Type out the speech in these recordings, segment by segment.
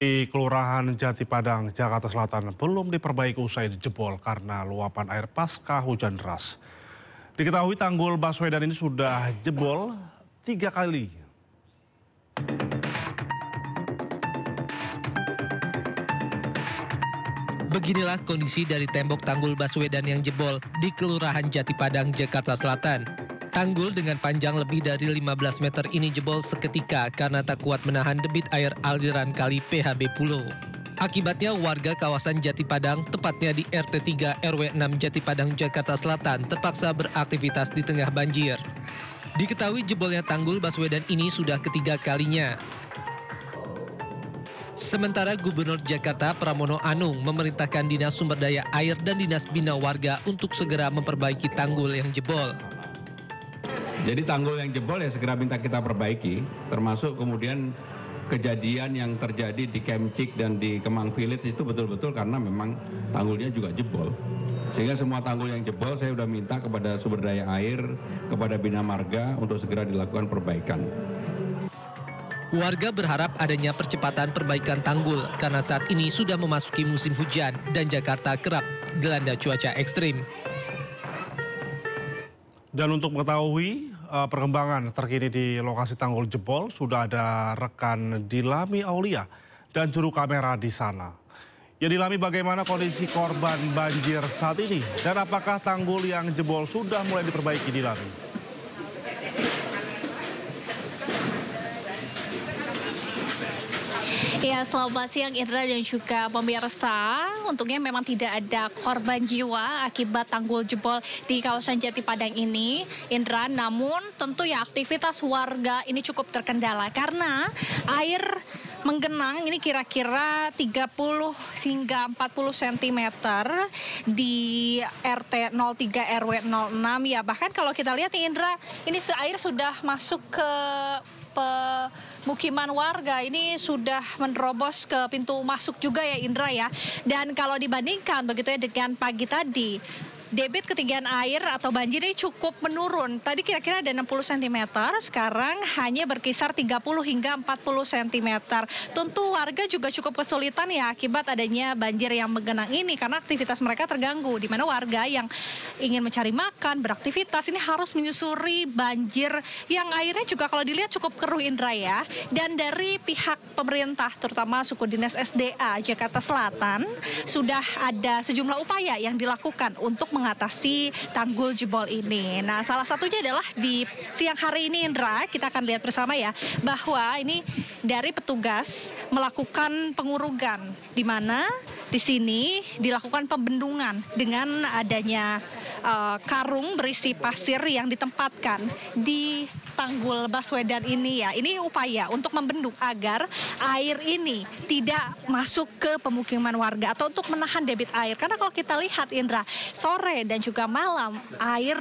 Di Kelurahan Jati Padang, Jakarta Selatan belum diperbaiki usai jebol karena luapan air pasca hujan deras. Diketahui tanggul Baswedan ini sudah jebol 3 kali. Beginilah kondisi dari tembok tanggul Baswedan yang jebol di Kelurahan Jati Padang, Jakarta Selatan. Tanggul dengan panjang lebih dari 15 meter ini jebol seketika karena tak kuat menahan debit air aliran kali PHB Pulo. Akibatnya warga kawasan Jati Padang, tepatnya di RT 3 RW 6 Jati Padang, Jakarta Selatan, terpaksa beraktivitas di tengah banjir. Diketahui jebolnya tanggul Baswedan ini sudah ketiga kalinya. Sementara Gubernur Jakarta Pramono Anung memerintahkan Dinas Sumber Daya Air dan Dinas Bina Warga untuk segera memperbaiki tanggul yang jebol. Jadi tanggul yang jebol ya segera minta kita perbaiki, termasuk kemudian kejadian yang terjadi di Kemcik dan di Kemang Village itu betul-betul karena memang tanggulnya juga jebol. Sehingga semua tanggul yang jebol saya sudah minta kepada sumber daya air, kepada Bina Marga untuk segera dilakukan perbaikan. Warga berharap adanya percepatan perbaikan tanggul karena saat ini sudah memasuki musim hujan dan Jakarta kerap dilanda cuaca ekstrim. Dan untuk mengetahui perkembangan terkini di lokasi tanggul jebol, sudah ada rekan Dilami Aulia dan juru kamera di sana. Ya Dilami, bagaimana kondisi korban banjir saat ini? Dan apakah tanggul yang jebol sudah mulai diperbaiki, Dilami? Ya, selamat siang Indra dan juga pemirsa. Untungnya memang tidak ada korban jiwa akibat tanggul jebol di kawasan Jati Padang ini, Indra. Namun tentu ya aktivitas warga ini cukup terkendala karena air menggenang ini kira-kira 30 hingga 40 cm di RT 03 RW 06 ya. Bahkan kalau kita lihat nih Indra, ini air sudah masuk ke pemukiman warga, ini sudah menerobos ke pintu masuk juga ya Indra ya. Dan kalau dibandingkan begitu ya dengan pagi tadi, debit ketinggian air atau banjir ini cukup menurun. Tadi kira-kira ada 60 cm, sekarang hanya berkisar 30 hingga 40 cm. Tentu warga juga cukup kesulitan ya akibat adanya banjir yang menggenang ini karena aktivitas mereka terganggu, di mana warga yang ingin mencari makan, beraktivitas ini harus menyusuri banjir yang airnya juga kalau dilihat cukup keruh Indra ya. Dan dari pihak pemerintah terutama suku dinas SDA Jakarta Selatan sudah ada sejumlah upaya yang dilakukan untuk mengatasi tanggul jebol ini. Nah, salah satunya adalah di siang hari ini Indra, kita akan lihat bersama ya, bahwa ini dari petugas melakukan pengurugan di mana di sini dilakukan pembendungan dengan adanya karung berisi pasir yang ditempatkan di tanggul Baswedan ini ya. Ini upaya untuk membendung agar air ini tidak masuk ke pemukiman warga atau untuk menahan debit air. Karena kalau kita lihat Indra, sore dan juga malam air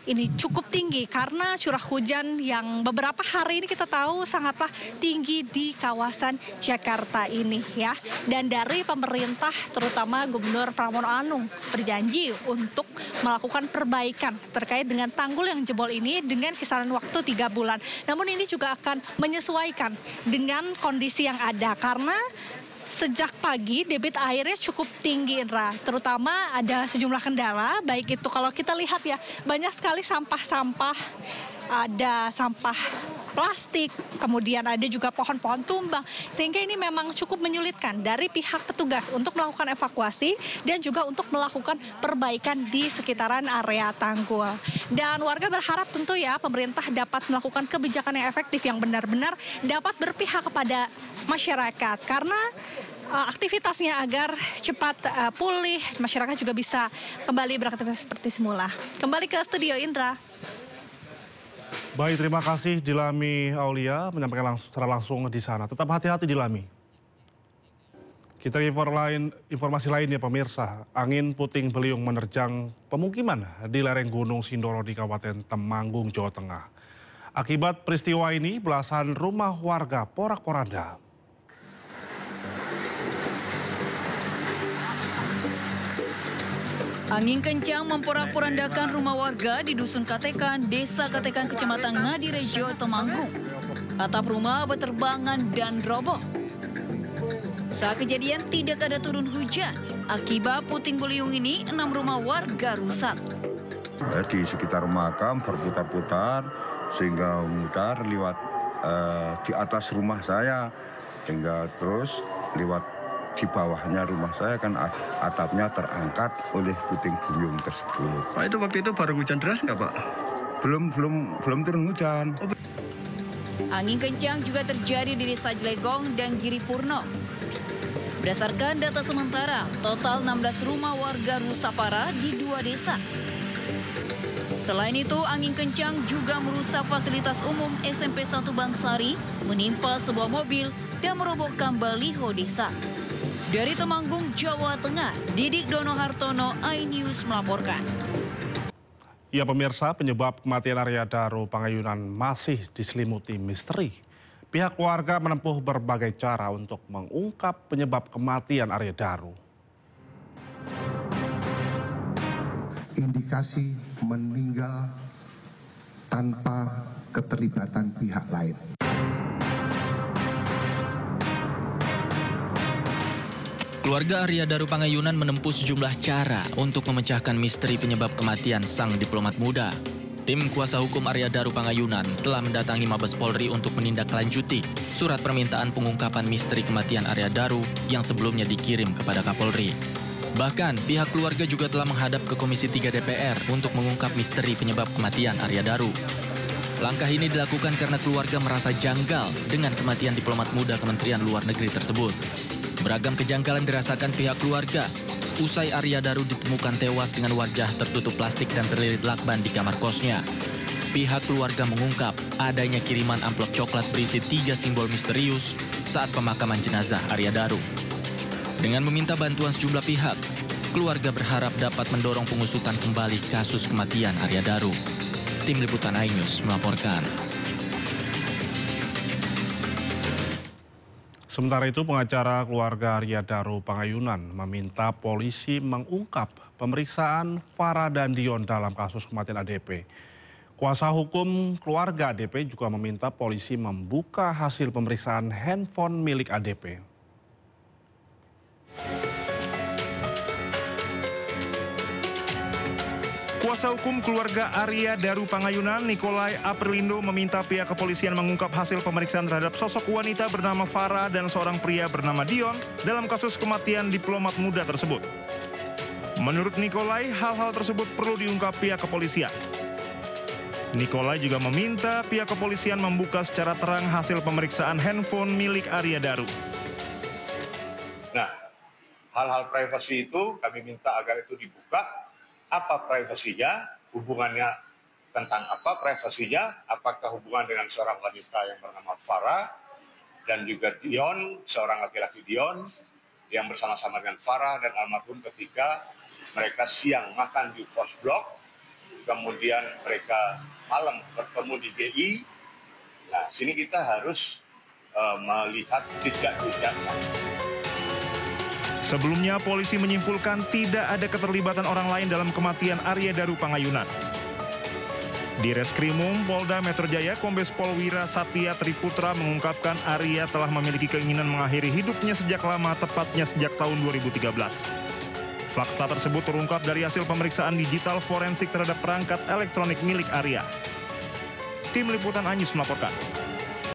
ini cukup tinggi karena curah hujan yang beberapa hari ini kita tahu sangatlah tinggi di kawasan Jakarta ini ya. Dan dari pemerintah terutama Gubernur Pramono Anung berjanji untuk melakukan perbaikan terkait dengan tanggul yang jebol ini dengan kisaran waktu 3 bulan. Namun ini juga akan menyesuaikan dengan kondisi yang ada karena sejak pagi debit airnya cukup tinggi Indra, terutama ada sejumlah kendala, baik itu kalau kita lihat ya banyak sekali sampah-sampah, ada sampah plastik, kemudian ada juga pohon-pohon tumbang, sehingga ini memang cukup menyulitkan dari pihak petugas untuk melakukan evakuasi dan juga untuk melakukan perbaikan di sekitaran area tanggul. Dan warga berharap tentu ya pemerintah dapat melakukan kebijakan yang efektif yang benar-benar dapat berpihak kepada masyarakat karena aktivitasnya agar cepat pulih, masyarakat juga bisa kembali beraktivitas seperti semula. Kembali ke studio Indra. Baik, terima kasih Dilami Aulia menyampaikan secara langsung di sana. Tetap hati-hati Dilami. Kita informasi lain ya pemirsa, angin puting beliung menerjang pemukiman di lereng Gunung Sindoro di Kabupaten Temanggung, Jawa Tengah. Akibat peristiwa ini, belasan rumah warga porak-poranda. Angin kencang memporak-porandakan rumah warga di Dusun Katekan, Desa Katekan, Kecamatan Ngadirejo, Temanggung. Atap rumah berterbangan dan roboh. Saat kejadian tidak ada turun hujan. Akibat puting beliung ini, 6 rumah warga rusak. Di sekitar makam berputar-putar sehingga mutar lewat di atas rumah saya hingga terus lewat di bawahnya rumah saya kan atapnya terangkat oleh puting beliung tersebut. Pak, itu waktu itu baru hujan deras nggak, Pak? Belum turun hujan. Angin kencang juga terjadi di Desa Jelegong dan Giripurno. Berdasarkan data sementara, total 16 rumah warga rusak parah di 2 desa. Selain itu, angin kencang juga merusak fasilitas umum SMP 1 Bansari, menimpa sebuah mobil dan merobohkan baliho desa. Dari Temanggung, Jawa Tengah, Didik Dono Hartono, iNews melaporkan. Ya pemirsa, penyebab kematian Arya Daru Pangayunan masih diselimuti misteri. Pihak keluarga menempuh berbagai cara untuk mengungkap penyebab kematian Arya Daru. Indikasi meninggal tanpa keterlibatan pihak lain. Keluarga Arya Daru Pangayunan menempuh sejumlah cara untuk memecahkan misteri penyebab kematian sang diplomat muda. Tim kuasa hukum Arya Daru Pangayunan telah mendatangi Mabes Polri untuk menindaklanjuti surat permintaan pengungkapan misteri kematian Arya Daru yang sebelumnya dikirim kepada Kapolri. Bahkan, pihak keluarga juga telah menghadap ke Komisi 3 DPR untuk mengungkap misteri penyebab kematian Arya Daru. Langkah ini dilakukan karena keluarga merasa janggal dengan kematian diplomat muda Kementerian Luar Negeri tersebut. Beragam kejanggalan dirasakan pihak keluarga. Usai Arya Daru ditemukan tewas dengan wajah tertutup plastik dan terlilit lakban di kamar kosnya. Pihak keluarga mengungkap adanya kiriman amplop coklat berisi 3 simbol misterius saat pemakaman jenazah Arya Daru. Dengan meminta bantuan sejumlah pihak, keluarga berharap dapat mendorong pengusutan kembali kasus kematian Arya Daru. Tim Liputan iNews melaporkan. Sementara itu, pengacara keluarga Arya Daru Pangayunan meminta polisi mengungkap pemeriksaan Farah dan Dion dalam kasus kematian ADP. Kuasa hukum keluarga ADP juga meminta polisi membuka hasil pemeriksaan handphone milik ADP. Kuasa hukum keluarga Arya Daru Pangayunan, Nikolai Aprilindo, meminta pihak kepolisian mengungkap hasil pemeriksaan terhadap sosok wanita bernama Farah dan seorang pria bernama Dion dalam kasus kematian diplomat muda tersebut. Menurut Nikolai, hal-hal tersebut perlu diungkap pihak kepolisian. Nikolai juga meminta pihak kepolisian membuka secara terang hasil pemeriksaan handphone milik Arya Daru. Nah, hal-hal privasi itu kami minta agar itu dibuka. Apa privasinya, hubungannya tentang apa privasinya, apakah hubungan dengan seorang wanita yang bernama Farah dan juga Dion, seorang laki-laki Dion yang bersama-sama dengan Farah dan almarhum ketika mereka siang makan di pos blok, kemudian mereka malam bertemu di GI. Nah, sini kita harus melihat jejak-jejaknya. Sebelumnya, polisi menyimpulkan tidak ada keterlibatan orang lain dalam kematian Arya Daru Pangayunan. Di Reskrimum Polda Metro Jaya, Kombes Pol Wira Satya Triputra mengungkapkan Arya telah memiliki keinginan mengakhiri hidupnya sejak lama, tepatnya sejak tahun 2013. Fakta tersebut terungkap dari hasil pemeriksaan digital forensik terhadap perangkat elektronik milik Arya. Tim Liputan iNews melaporkan.